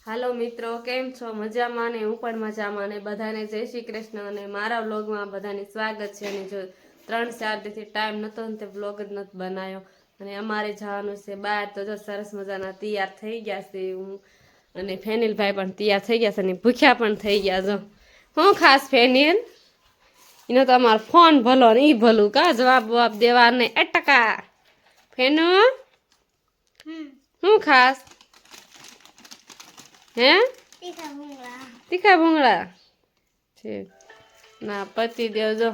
હાલો મિત્રો, કેમ છો? મજામાં ને? હું પણ મજામાં ને. બધાને જય શ્રી કૃષ્ણ અને મારા વ્લોગમાં બધાને સ્વાગત છે. અને જો 3-4 દિવસથી ટાઈમ નતો ને તે વ્લોગ જ નથી બનાવ્યો. અને અમારે જવાનું છે બહાર, તો જો સરસ મજાના તૈયાર થઈ ગયા છે હું અને ફેનિલભાઈ પણ તૈયાર થઈ ગયા છે અને ભૂખ્યા પણ થઈ ગયા. જો હું ખાસ ફેનિલ એનો તો અમારો ફોન ભલો ને ઈ ભલું કા જવાબ દેવા નહીં. 8% ફેનુ હું ખાસ હે તીખા ભૂંગળા છે ના પતિ દેવ જો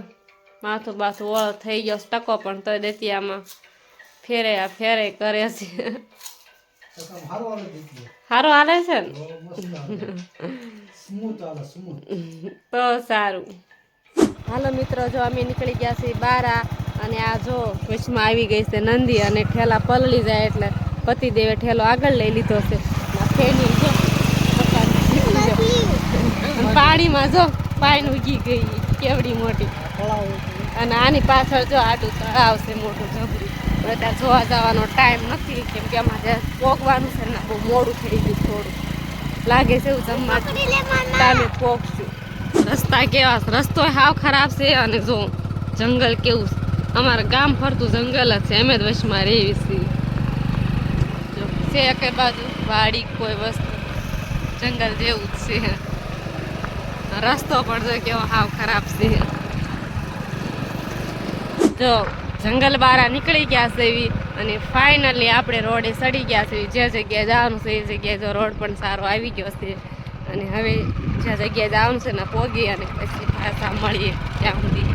માથું બાથું ઓળો થઈ ગયો ટકો પણ તો દેતી આમાં ફેરે કરે છે. સારો હાલે છે ને તો સારું. હાલો મિત્રો, જો અમે નીકળી ગયા છીએ બહાર અને આ જો વચમાં આવી ગઈ છે નંદી અને ઠેલા પલળી જાય એટલે પતિદેવે ઠેલો આગળ લઈ લીધો છે. ફેની જો પાણીમાં જો પાણી ઉગી ગઈ કેવડી મોટી અને આની પાછળ જો આટલું તળાવ છે મોટું જબરું. ત્યાં જોવા જવાનો ટાઈમ નથી કેમ કે અમારે પોગવાનું છે ને બહુ મોડું થઈ ગયું. થોડું લાગે છે એવું જમવા ટાઈમે પોગશું. રસ્તા કેવા, રસ્તો હાવ ખરાબ છે અને જો જંગલ કેવું અમારા ગામ ફરતું જંગલ જ છે. અમે જ વચમાં રહેવી છીએ. એક બાજુ વાડી કોઈ વસ્તુ જંગલ જેવું જ છે. રસ્તો પણ જો કેવો હાવ ખરાબ છે. જો જંગલ બહાર નીકળી ગયા છે એવી અને ફાઇનલી આપણે રોડે ચડી ગયા છે. જે જગ્યાએ જવાનું છે એ જગ્યાએ જો રોડ પણ સારો આવી ગયો છે અને હવે જે જગ્યાએ જવાનું છે ને પોગી અને પછી પાછા મળીએ ત્યાં સુધી.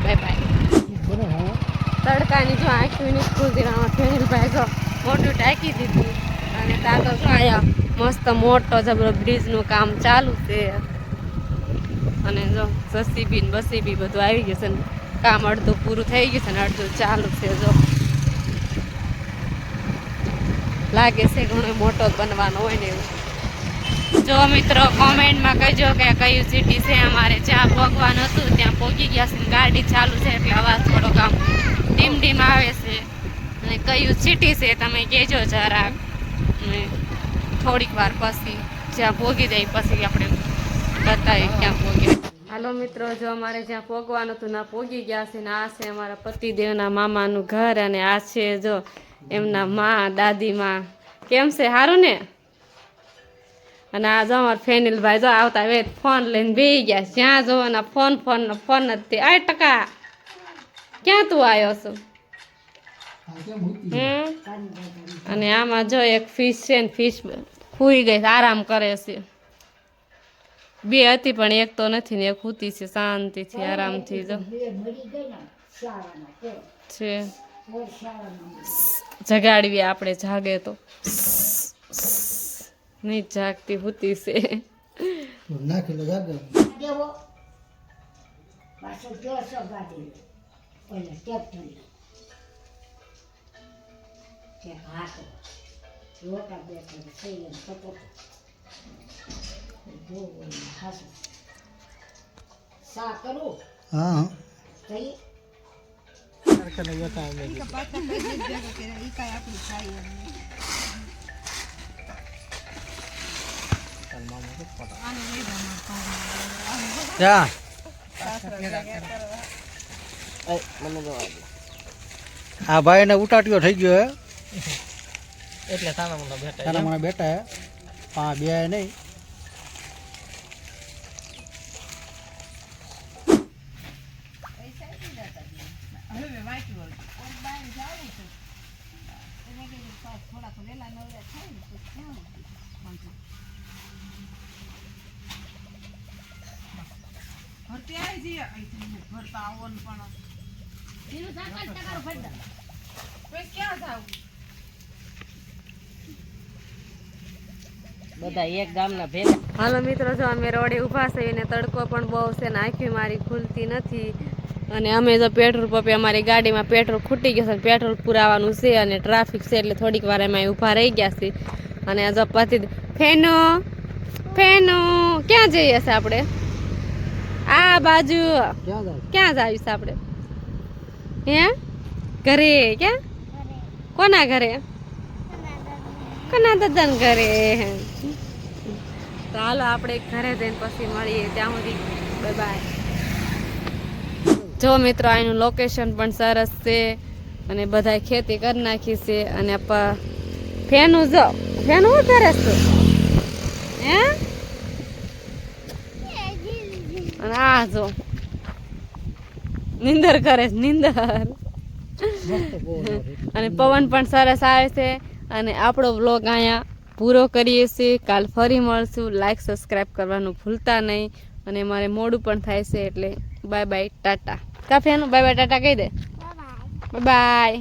Bye bye. તડકાની જો આંખી ખુલતી ફેનિલભાઈ જો મોટું ટાંકી દીધું અને ત્યાં તો જો અહીંયા મસ્ત મોટો જબરો બ્રિજનું કામ ચાલુ છે અને જો જસીબી ને બસીબી બધું આવી ગયું છે ને કામ અડધું પૂરું થઈ ગયું છે ને અડધું ચાલુ છે. જો લાગે છે ઘણો મોટો બનવાનો હોય ને એવું. જો મિત્રો કોમેન્ટમાં કહેજો કે કયું સિટી છે અમારે જ્યાં પહોંચવાનું હતું ત્યાં પહોંચી ગયા છે. ગાડી ચાલુ છે એટલે અવાજ થોડોક આમ ડીમ આવે છે. અને કયું સિટી છે તમે કહેજો જરાક. થોડીક વાર પછી જ્યાં પહોંચી જાય પછી આપણે બતાવીએ ક્યાં પહોંચીએ. હાલો મિત્રો, જો અમારે જ્યાં પહોંચવાનું હતું ના પહોંચી ગયા છે ને આ છે અમારા પતિદેવના મામાનું ઘર અને આ છે જો એમના માં દાદીમાં. કેમ છે? સારું ને? અને આ જો અમારા ફેનિલભાઈ જો આવતા વેત ફોન લઈને બેસી ગયા. જ્યાં જોવાના ફોન નથી. 8% ક્યાં તું આવ્યો છો? અને આમાં જો એક ફિશ છે ને ફિશ સૂઈ ગઈ આરામ કરે છે. બે હતી પણ એક તો નથી ને એક સૂતી છે શાંતિથી આરામથી. જો છે જગાડવી આપણે જાગે તો નહીં જાગતી સૂતી છે. હા આ ભાઈ ને ઉટાટ્યો થઈ ગયો હે એટલે સાના મને બેટા હે પા બે નહીં. બધા એક ગામના ભેગા. હાલો મિત્રો, જો અમે રોડે ઊભા છે ને તડકો પણ બહુ છે ને આંખી મારી ખુલતી નથી અને અમે જો પેટ્રોલ પંપે અમારી ગાડીમાં પેટ્રોલ ખૂટી ગયું છે. પેટ્રોલ પુરાવાનું છે અને ટ્રાફિક છે એટલે થોડીક વાર એમાં ઊભા રહી ગયા છે. અને જો પતિ ફેનો ક્યાં જઈએ છે આપણે? આ બાજુ ક્યાં જાવીશ આપણે? હે ઘરે? ક્યાં? કોના ઘરે? કના દાદાને ઘરે. તો હાલો આપણે ઘરે જઈને પછી મળીએ, ત્યાં સુધી બાય બાય. જો મિત્રો અહીંનું લોકેશન પણ સરસ છે અને બધા ખેતી કરી નાખી છે. અને ફેનું જો ફેનું શું કરે છે હે? અને આ જો નિંદર કરે છે નિંદર. અને પવન પણ સરસ આવે છે. અને આપણો વ્લોગ અહીંયા પૂરો કરીએ છીએ. કાલ ફરી મળશું. લાઈક સબસ્ક્રાઈબ કરવાનું ભૂલતા નહીં. અને મારે મોડું પણ થાય છે એટલે બાય બાય ટાટા. કાફિયાનું બાય બાય ટાટા કહી દે. Bye bye.